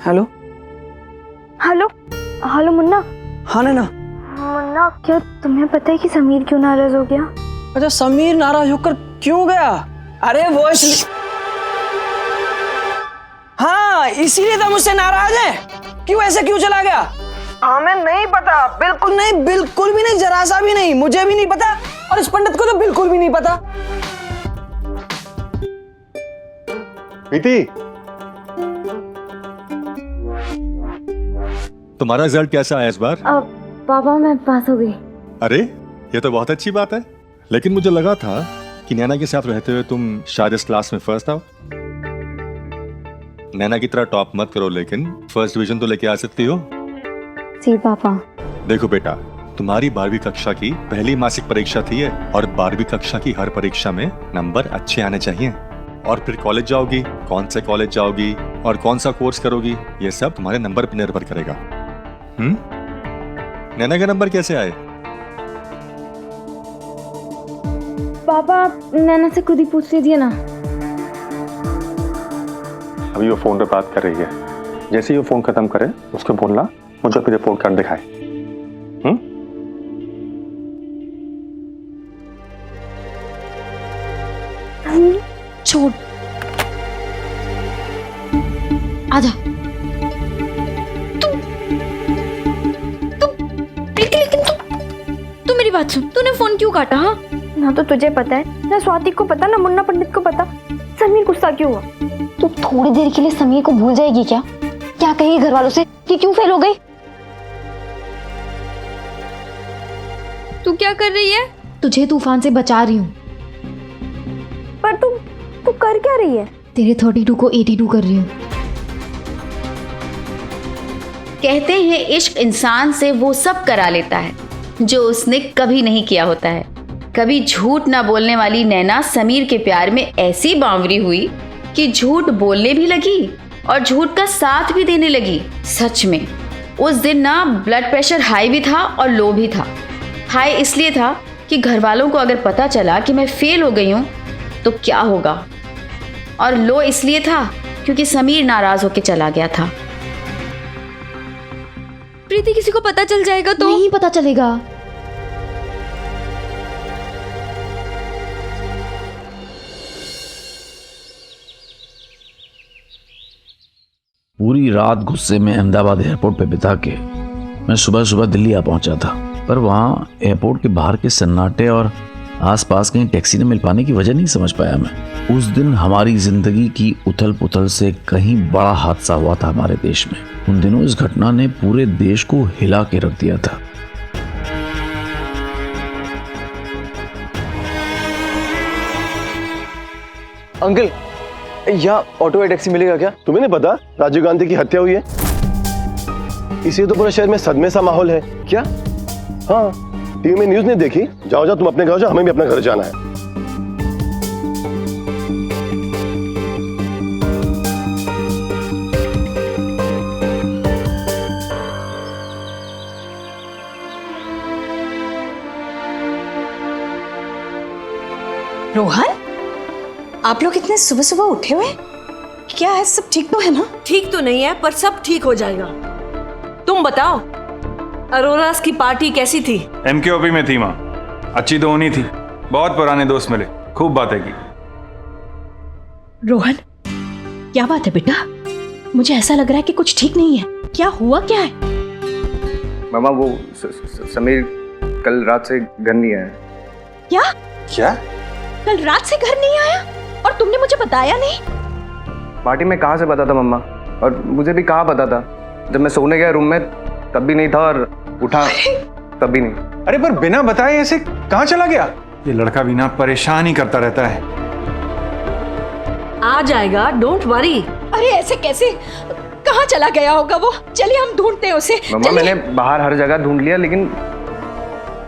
Hello hello hello Munna. हाँ नैना। मुन्ना, क्या तुम्हें पता है कि समीर क्यों नाराज हो गया? अच्छा, समीर नाराज होकर क्यों गया? अरे वो इसलिए, हाँ इसीलिए तो मुझसे नाराज है। क्यों, ऐसे क्यों चला गया? हमें नहीं पता, बिल्कुल नहीं, बिल्कुल भी नहीं, जरा सा भी नहीं। मुझे भी नहीं पता और इस पंडित को तो बिल्कुल भी नहीं पता। प्रीति, तुम्हारा रिजल्ट कैसा आया इस बार? पापा मैं पास हो गई। अरे ये तो बहुत अच्छी बात है, लेकिन मुझे लगा था कि नैना के साथ रहते हुए तुम शायद इस क्लास में फर्स्ट आओ। नैना की तरह टॉप मत करो, लेकिन फर्स्ट डिवीजन तो लेके आ सकती हो। जी पापा। देखो बेटा, तुम्हारी 12वीं कक्षा की पहली मासिक परीक्षा थी और 12वीं कक्षा की हर परीक्षा में नंबर अच्छे आने चाहिए। और फिर कॉलेज जाओगी, कौन से कॉलेज जाओगी और कौन सा कोर्स करोगी, ये सब तुम्हारे नंबर पर निर्भर करेगा। नैना के नंबर कैसे आए? पापा नैना से खुद ही पूछ लीजिए ना। अभी वो फोन पे बात कर रही है, जैसे ही वो फोन खत्म करे उसको बोलना मुझे अपनी रिपोर्ट कार्ड दिखाए। छोड़, आजा। तू मेरी बात सुन, तूने फोन क्यों काटा? हाँ ना तो तुझे पता है, ना स्वाति को पता, ना मुन्ना पंडित को पता। समीर गुस्सा क्यों हुआ? तू थोड़ी देर के लिए समीर को भूल जाएगी क्या? क्या कहेगी घर वालों से कि क्यों फेल हो गई? तू क्या कर रही है? तुझे तूफान से बचा रही हूँ। पर तू कर क्या रही है? तेरे 32 को 82 कर रही हूँ। कहते हैं इश्क इंसान से वो सब करा लेता है जो उसने कभी नहीं किया होता है। कभी झूठ ना बोलने वाली नैना समीर के प्यार में ऐसी बावरी हुई कि झूठ बोलने भी लगी और झूठ का साथ भी देने लगी। सच में उस दिन ना ब्लड प्रेशर हाई भी था और लो भी था। हाई इसलिए था कि घर वालों को अगर पता चला कि मैं फेल हो गई हूँ तो क्या होगा, और लो इसलिए था क्योंकि समीर नाराज होकर चला गया था। प्रीति, किसी को पता चल जाएगा तो? नहीं पता चलेगा। पूरी रात गुस्से में अहमदाबाद एयरपोर्ट पे बिता के मैं सुबह सुबह दिल्ली आ पहुंचा था, पर वहां एयरपोर्ट के बाहर के सन्नाटे और आसपास कहीं टैक्सी न मिल पाने की वजह नहीं समझ पाया मैं। उस दिन हमारी जिंदगी की उथल पुथल से कहीं बड़ा हादसा हुआ था हमारे देश में। उन दिनों इस घटना ने पूरे देश को हिला के रख दिया था। अंकल, यहाँ ऑटो या टैक्सी मिलेगा क्या? तुम्हें नहीं पता राजीव गांधी की हत्या हुई है? इसलिए तो पूरे शहर में सदमे सा माहौल है। क्या? हाँ, टीवी में न्यूज नहीं देखी? जाओ जाओ, तुम अपने घर जाओ, हमें भी अपने घर जाना है। रोहन, आप लोग इतने सुबह सुबह उठे हुए? क्या है, सब ठीक तो है ना? ठीक तो नहीं है, पर सब ठीक हो जाएगा। तुम बताओ, अरोरास की पार्टी कैसी थी? MKOP में थी माँ। अच्छी तो होनी थी, बहुत पुराने दोस्त मिले, खूब बातें की। रोहन, क्या बात है बेटा? मुझे ऐसा लग रहा है कि कुछ ठीक नहीं है। क्या हुआ, क्या है? मामा वो समीर कल रात से घर नहीं आया। क्या? क्या? कल रात से घर नहीं आया और तुमने मुझे बताया नहीं? पार्टी में कहाँ से पता था मम्मा, और मुझे भी कहाँ पता था। जब मैं सोने गया रूम में तब भी नहीं था, और उठा तब भी नहीं। अरे पर बिना बताए ऐसे कहाँ चला गया? ये लड़का भी ना परेशान ही करता रहता है। आ जाएगा, डोंट वरी। अरे ऐसे कैसे? कहाँ चला गया होगा वो? चलिए हम ढूंढते हैं उसे। मम्मा मैंने बाहर हर जगह ढूंढ लिया, लेकिन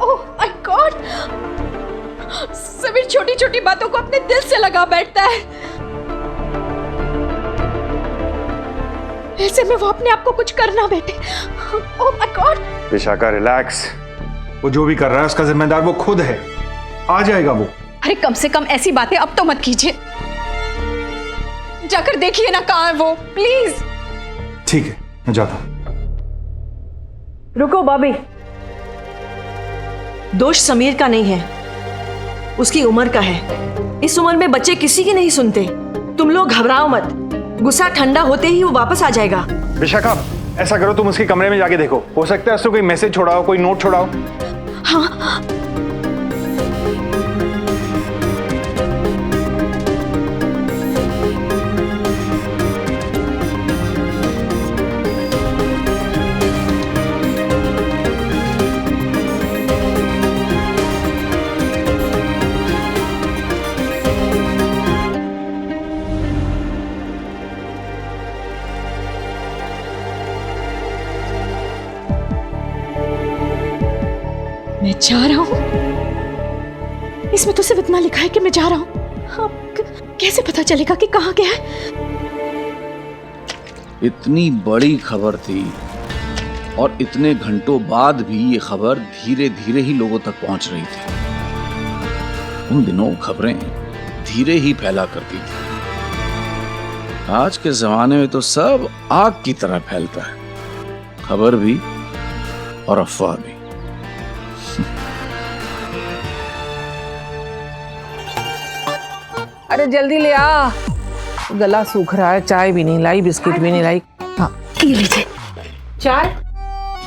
ओह माय गॉड, समीर छोटी छोटी बातों को अपने दिल से लगा बैठता है। ऐसे में वो अपने आप को कुछ करना बेटे। Oh my God. Vishakha relax, वो जो भी कर रहा है उसका जिम्मेदार वो खुद है। आ जाएगा वो। अरे कम से कम ऐसी बातें अब तो मत कीजिए। जाकर देखिए ना कहाँ है वो, प्लीज। ठीक है, मैं जाता हूं। रुको बॉबी, दोष समीर का नहीं है, उसकी उम्र का है। इस उम्र में बच्चे किसी की नहीं सुनते। तुम लोग घबराओ मत, गुस्सा ठंडा होते ही वो वापस आ जाएगा। विशाखा, ऐसा करो, तुम उसके कमरे में जाके देखो, हो सकता है उसने कोई मैसेज छोड़ा हो, कोई नोट छोड़ा हो। हाँ। मैं जा रहा हूँ, इसमें तो सिर्फ इतना लिखा है कि मैं जा रहा हूँ। अब कैसे पता चलेगा कि कहाँ गया है? इतनी बड़ी खबर थी और इतने घंटों बाद भी ये खबर धीरे धीरे ही लोगों तक पहुंच रही थी। उन दिनों खबरें धीरे ही फैला करती थी। आज के जमाने में तो सब आग की तरह फैलता है, खबर भी और अफवाह भी। अरे जल्दी ले आ, गला सूख रहा है। चाय भी नहीं लाई, बिस्किट भी नहीं लाई। हाँ ये लीजिए चाय।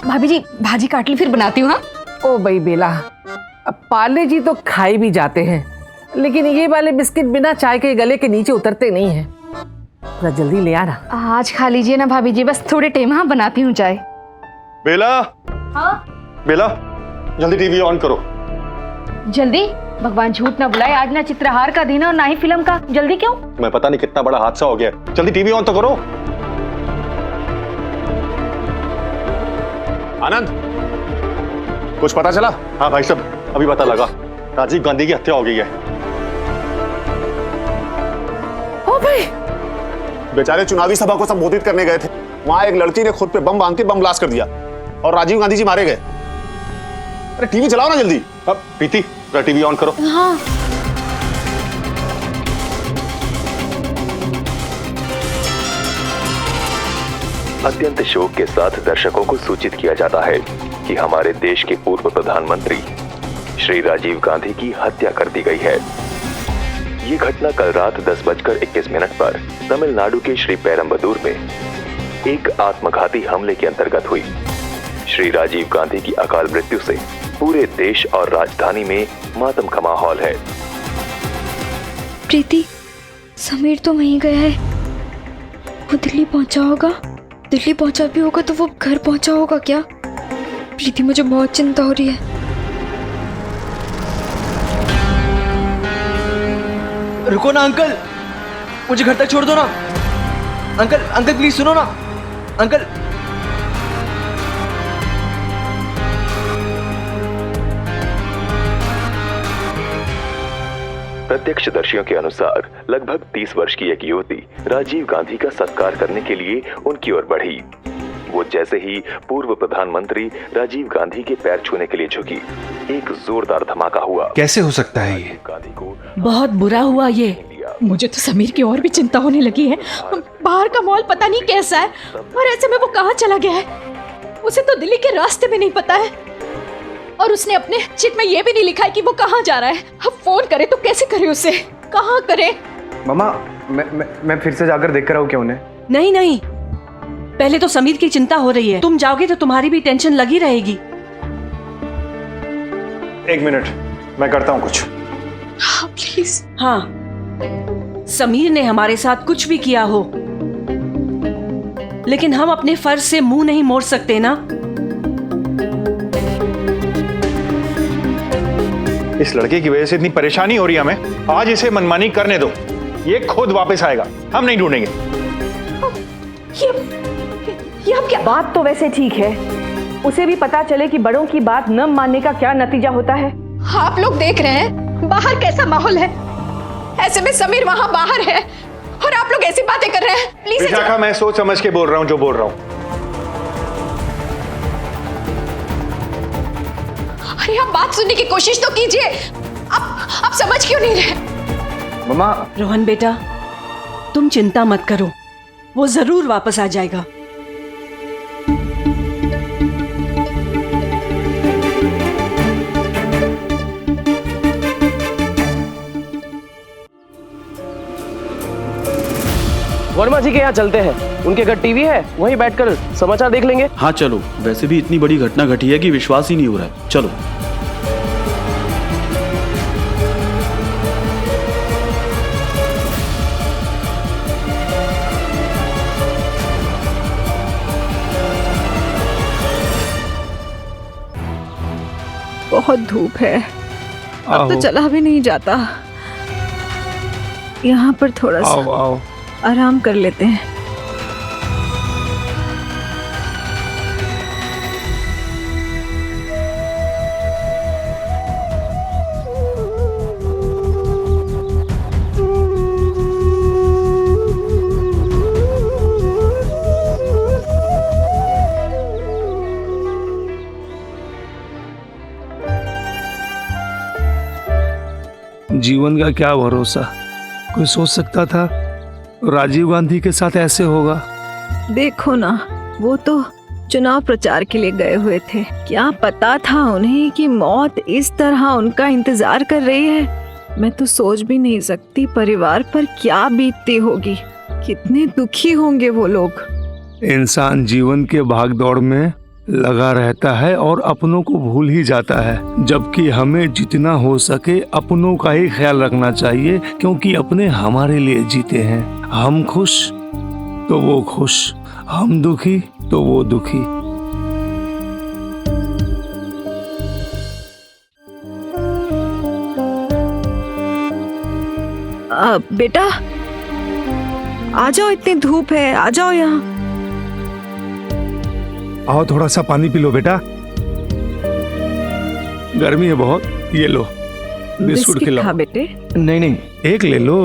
भाभी जी, भाजी काट ली, फिर बनाती हूँ। हाँ ओ भाई बेला, अब पाले जी तो खाई भी जाते हैं, लेकिन ये वाले बिस्किट बिना चाय के गले के नीचे उतरते नहीं हैं। थोड़ा जल्दी ले आ ना। आज खा लीजिए ना भाभी जी, बस थोड़े टाइम। हाँ बनाती हूँ चाय। बेला, हाँ बेला, जल्दी टीवी ऑन करो। जल्दी? भगवान झूठ ना बुलाए, आज ना चित्रहार का दिन है और ना ही फिल्म का। जल्दी क्यों? मैं पता नहीं कितना बड़ा हादसा हो गया, जल्दी टीवी ऑन तो करो। आनंद, कुछ पता चला? हाँ भाई साहब, अभी पता लगा, राजीव गांधी की हत्या हो गई है। ओ भाई, बेचारे चुनावी सभा को संबोधित करने गए थे, वहां एक लड़की ने खुद पे बम बांध के बम ब्लास्ट कर दिया और राजीव गांधी जी मारे गए। अरे टीवी चलाओ ना जल्दी। अब प्रीति, टीवी ऑन करो। हाँ अत्यंत शोक के साथ दर्शकों को सूचित किया जाता है कि हमारे देश के पूर्व प्रधानमंत्री श्री राजीव गांधी की हत्या कर दी गई है। ये घटना कल रात 10:21 पर तमिलनाडु के श्री पेरम्बदूर में एक आत्मघाती हमले के अंतर्गत हुई। श्री राजीव गांधी की अकाल मृत्यु से पूरे देश और राजधानी में मातम का माहौल है। प्रीति, समीर तो वहीं गया है, वो दिल्ली पहुंचा होगा। दिल्ली पहुंचा भी होगा तो वो घर पहुंचा होगा क्या? प्रीति, मुझे बहुत चिंता हो रही है। रुको ना अंकल, मुझे घर तक छोड़ दो ना। अंकल, अंकल प्लीज सुनो ना। अंकल, प्रत्यक्षदर्शियों के अनुसार लगभग 30 वर्ष की एक युवती राजीव गांधी का सत्कार करने के लिए उनकी ओर बढ़ी। वो जैसे ही पूर्व प्रधानमंत्री राजीव गांधी के पैर छूने के लिए झुकी, एक जोरदार धमाका हुआ। कैसे हो सकता है ये? गांधी को बहुत बुरा हुआ ये। मुझे तो समीर की और भी चिंता होने लगी है। बाहर का माहौल पता नहीं कैसा है और ऐसे में वो कहाँ चला गया है। उसे तो दिल्ली के रास्ते भी नहीं पता है और उसने अपने चिट में ये भी नहीं लिखा है कि वो कहाँ जा रहा है। अब फोन करे तो कैसे करे, उसे कहाँ करे? मम्मा, मैं फिर से जाकर देख कर आऊं क्या उन्हें? नहीं नहीं, पहले तो समीर की चिंता हो रही है। तुम जाओगे तो तुम्हारी भी टेंशन लगी रहेगी। एक मिनट, मैं करता हूं कुछ। हाँ प्लीज। हाँ, समीर ने हमारे साथ कुछ भी किया हो, लेकिन हम अपने फर्ज से मुंह नहीं मोड़ सकते ना। इस लड़के की वजह से इतनी परेशानी हो रही है हमें, आज इसे मनमानी करने दो, ये खुद वापस आएगा, हम नहीं ढूंढेंगे। ये अब क्या? बात तो वैसे ठीक है, उसे भी पता चले कि बड़ों की बात न मानने का क्या नतीजा होता है। आप लोग देख रहे हैं बाहर कैसा माहौल है, ऐसे में समीर वहां बाहर है और आप लोग ऐसी बातें कर रहे हैं। प्लीज विशाखा, मैं सोच समझ के बोल रहा हूं जो बोल रहा हूं। अरे आप बात सुनने की कोशिश तो कीजिए, आप समझ क्यों नहीं रहे? मम्मा, रोहन बेटा, तुम चिंता मत करो, वो जरूर वापस आ जाएगा। वर्मा जी के यहाँ चलते हैं, उनके घर टीवी है, वहीं बैठकर समाचार देख लेंगे। हाँ चलो, वैसे भी इतनी बड़ी घटना घटी है कि विश्वास ही नहीं हो रहा है। चलो। बहुत धूप है, अब तो चला भी नहीं जाता। यहाँ पर थोड़ा सा आराम कर लेते हैं। जीवन का क्या भरोसा, कोई सोच सकता था राजीव गांधी के साथ ऐसे होगा। देखो ना, वो तो चुनाव प्रचार के लिए गए हुए थे, क्या पता था उन्हें कि मौत इस तरह उनका इंतजार कर रही है। मैं तो सोच भी नहीं सकती परिवार पर क्या बीतती होगी, कितने दुखी होंगे वो लोग। इंसान जीवन के भागदौड़ में लगा रहता है और अपनों को भूल ही जाता है, जबकि हमें जितना हो सके अपनों का ही ख्याल रखना चाहिए, क्योंकि अपने हमारे लिए जीते हैं। हम खुश तो वो खुश, हम दुखी तो वो दुखी। बेटा आ जाओ, इतनी धूप है, आ जाओ यहाँ। आओ, थोड़ा सा पानी पी लो बेटा, गर्मी है बहुत। ये लो बिस्कुट खिलाओ। खा बेटे। नहीं नहीं, एक ले लो।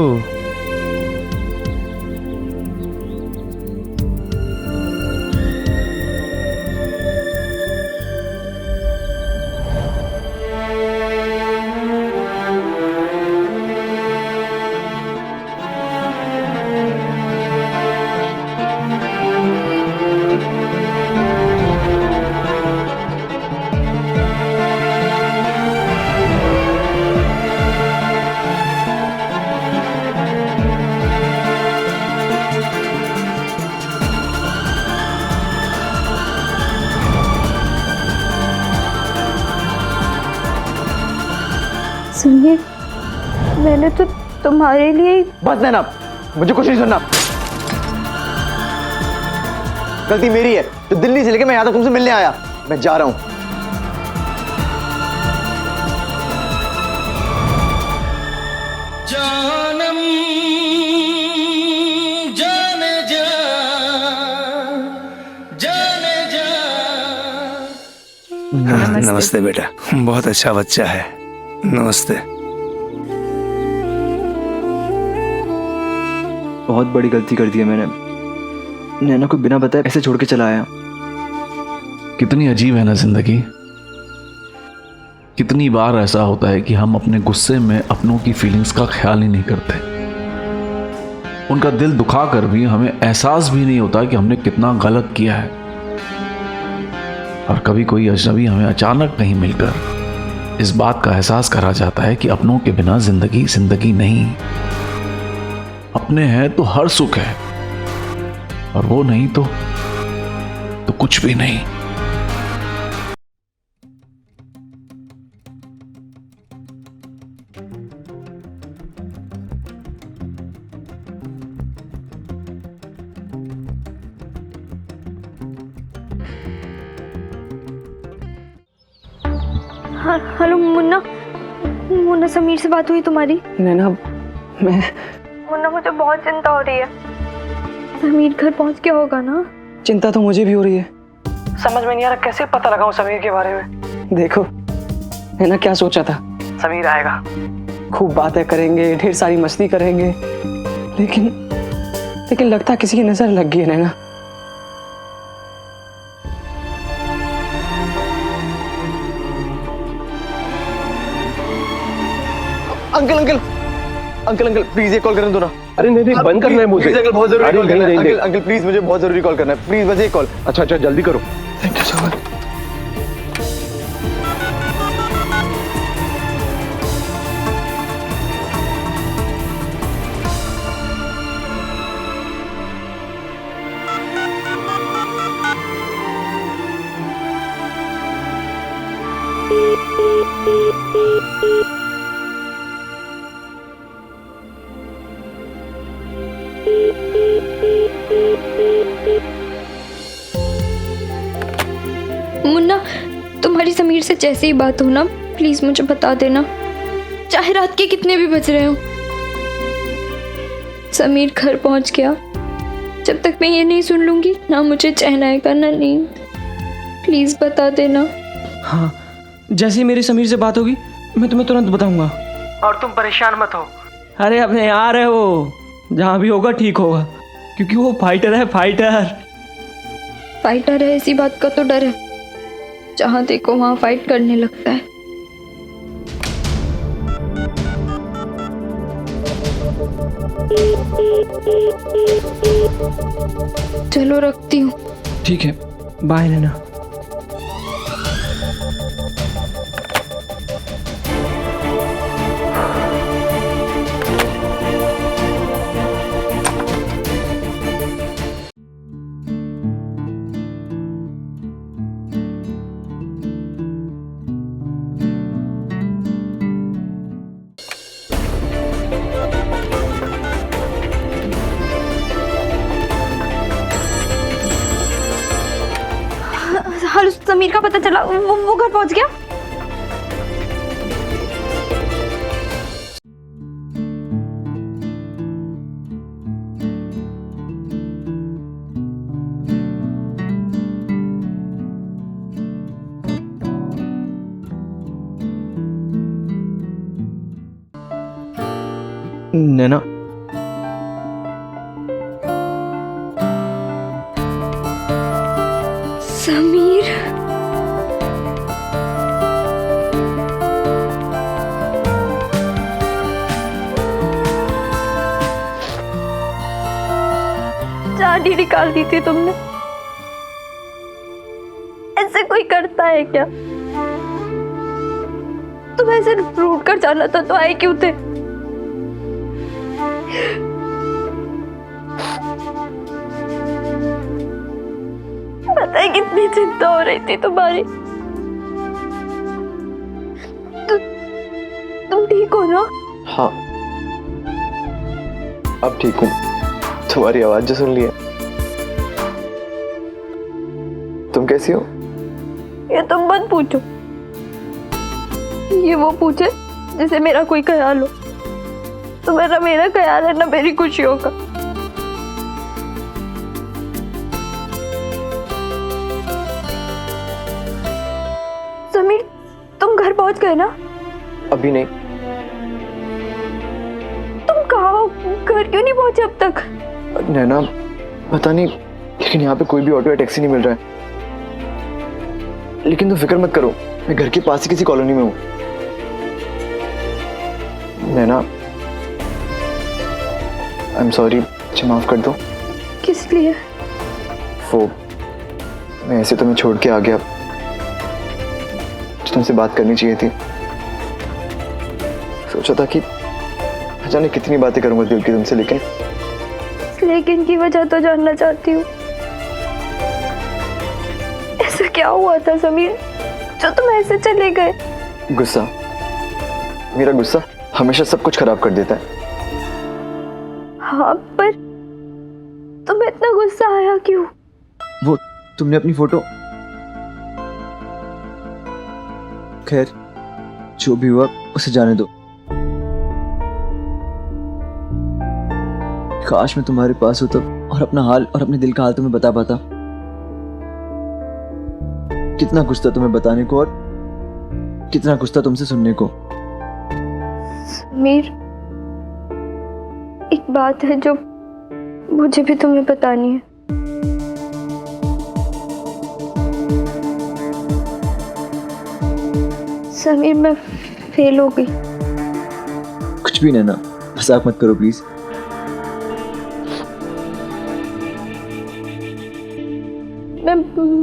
सुनिए, मैंने तो तुम्हारे लिए। बस नैना, मुझे कुछ नहीं सुनना। गलती मेरी है, तो दिल्ली से लेके मैं यहाँ तक तुमसे मिलने आया। मैं जा रहा हूँ। जानम जाने जा, जाने जा। नमस्ते बेटा, बहुत अच्छा बच्चा है। नमस्ते। बहुत बड़ी गलती कर दी है मैंने, नैना को बिना बताए ऐसे छोड़ के चला आया। कितनी अजीब है ना जिंदगी। कितनी बार ऐसा होता है कि हम अपने गुस्से में अपनों की फीलिंग्स का ख्याल ही नहीं करते। उनका दिल दुखा कर भी हमें एहसास भी नहीं होता कि हमने कितना गलत किया है। और कभी कोई अजनबी हमें अचानक कहीं मिलकर इस बात का एहसास करा जाता है कि अपनों के बिना जिंदगी जिंदगी नहीं। अपने हैं तो हर सुख है, और वो नहीं तो कुछ भी नहीं। हेलो मुन्ना, मुन्ना समीर से बात हुई तुम्हारी? नैना, मैं मुन्ना, मुझे बहुत चिंता हो रही है। समीर घर पहुंच गया होगा ना? चिंता तो मुझे भी हो रही है, समझ में नहीं आ रहा कैसे पता लगाऊं समीर के बारे में। देखो नैना, क्या सोचा था, समीर आएगा, खूब बातें करेंगे, ढेर सारी मस्ती करेंगे, लेकिन लगता किसी की नजर लग गई है Naina. Uncle uncle uncle uncle please एक कॉल करने दो ना। अरे नहीं, बंद करना है मुझे। अंकल बहुत जरूरी कॉल करना है। नहीं। अंकल प्लीज, मुझे बहुत जरूरी कॉल करना है, प्लीज बस एक कॉल। अच्छा जल्दी करो। Thank you so much. से जैसे ही बात हो ना, प्लीज मुझे बता देना, चाहे रात के कितने भी बज रहे हो। समीर घर पहुंच गया, जब तक मैं ये नहीं सुन लूंगी ना मुझे चैन आएगा ना नींद। प्लीज बता देना। हाँ, जैसे ही मेरी समीर से बात होगी मैं तुम्हें तुरंत बताऊंगा। और तुम परेशान मत हो। अरे अपने यार है वो, जहाँ भी होगा ठीक होगा, क्योंकि वो फाइटर है, फाइटर। फाइटर है ऐसी बात का तो डर है, जहाँ देखो वहाँ फाइट करने लगता है। चलो रखती हूँ। ठीक है, बाय नैना। हेलो, समीर का पता चला, वो घर पहुंच गया। नैना, समीर, जान ही निकाल दी थी तुमने। ऐसे कोई करता है क्या? तुम ऐसे रूठ कर जाना था तो आए क्यों थे? पता है कितनी चिंता हो रही थी तुम्हारी। तुम ठीक हो ना? हाँ, अब ठीक हूँ। तुम्हारी आवाज जो सुन ली है। तुम कैसी हो? ये तुम मत पूछो, ये वो पूछे जिसे मेरा कोई ख्याल हो। तुम्हें ना मेरा ख्याल है ना मेरी खुशियों का। समीर, तुम घर पहुंच गए ना? अभी नहीं। तुम कहाँ हो? घर क्यों नहीं पहुंचे अब तक? नैना, पता नहीं, लेकिन यहाँ पे कोई भी ऑटो या टैक्सी नहीं मिल रहा है। लेकिन तुम फिक्र मत करो, मैं घर के पास ही किसी कॉलोनी में हूँ। नैना, आई एम सॉरी, मुझे माफ कर दो। किस लिए? वो मैं ऐसे तुम्हें छोड़ के आ गया, तुमसे बात करनी चाहिए थी। सोचा था कि जाने कितनी बातें करूंगा दिल की तुमसे, लेकिन की वजह तो जानना चाहती हूँ। ऐसा क्या हुआ था समीर, जो तुम ऐसे चले गए? गुस्सा, मेरा गुस्सा हमेशा सब कुछ खराब कर देता है। हाँ, पर तुम्हें इतना गुस्सा आया क्यों? वो तुमने अपनी फोटो, खैर जो भी हुआ उसे जाने दो। काश मैं तुम्हारे पास होता और अपना हाल और अपने दिल का हाल तुम्हें बता पाता। कितना कुछ था तुम्हें बताने को और कितना कुछ था तुमसे सुनने को। समीर, एक बात है जो मुझे भी तुम्हें बतानी है। समीर, मैं फेल हो गई। कुछ भी नैना, मजाक मत करो प्लीज। मैं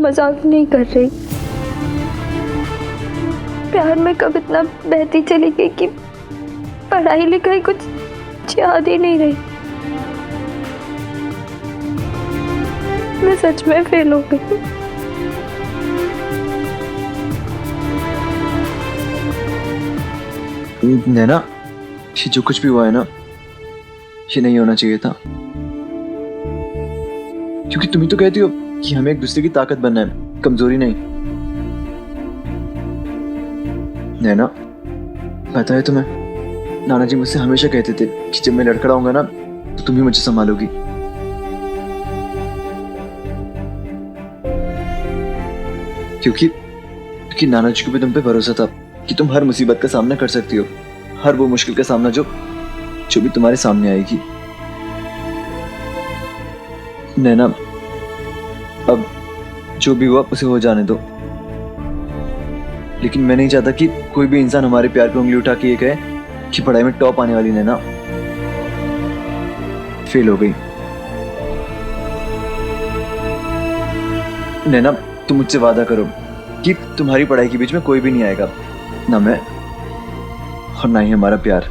मजाक नहीं कर रही। प्यार में कब इतना बहती चली गई कि पढ़ाई लिखाई कुछ याद ही नहीं रही। मैं सच में फेल हो गई। नैना, ये जो कुछ भी हुआ है ना, ये नहीं होना चाहिए था। क्योंकि तुम ही तो कहती हो कि हमें एक दूसरे की ताकत बनना है, कमजोरी नहीं। नैना, पता है तुम्हें, नाना जी मुझसे हमेशा कहते थे कि जब मैं लड़खड़ा होऊंगा ना तो तुम ही मुझे संभालोगी। क्योंकि नाना जी को भी तुम पे भरोसा था कि तुम हर मुसीबत का सामना कर सकती हो, हर वो मुश्किल का सामना जो भी तुम्हारे सामने आएगी। नैना, अब जो भी हुआ उसे हो जाने दो, लेकिन मैं नहीं चाहता कि कोई भी इंसान हमारे प्यार पे उंगली उठा के ये कहे कि पढ़ाई में टॉप आने वाली नैना फेल हो गई। नैना, तुम मुझसे वादा करो कि तुम्हारी पढ़ाई के बीच में कोई भी नहीं आएगा, ना मैं और ना ही हमारा प्यार।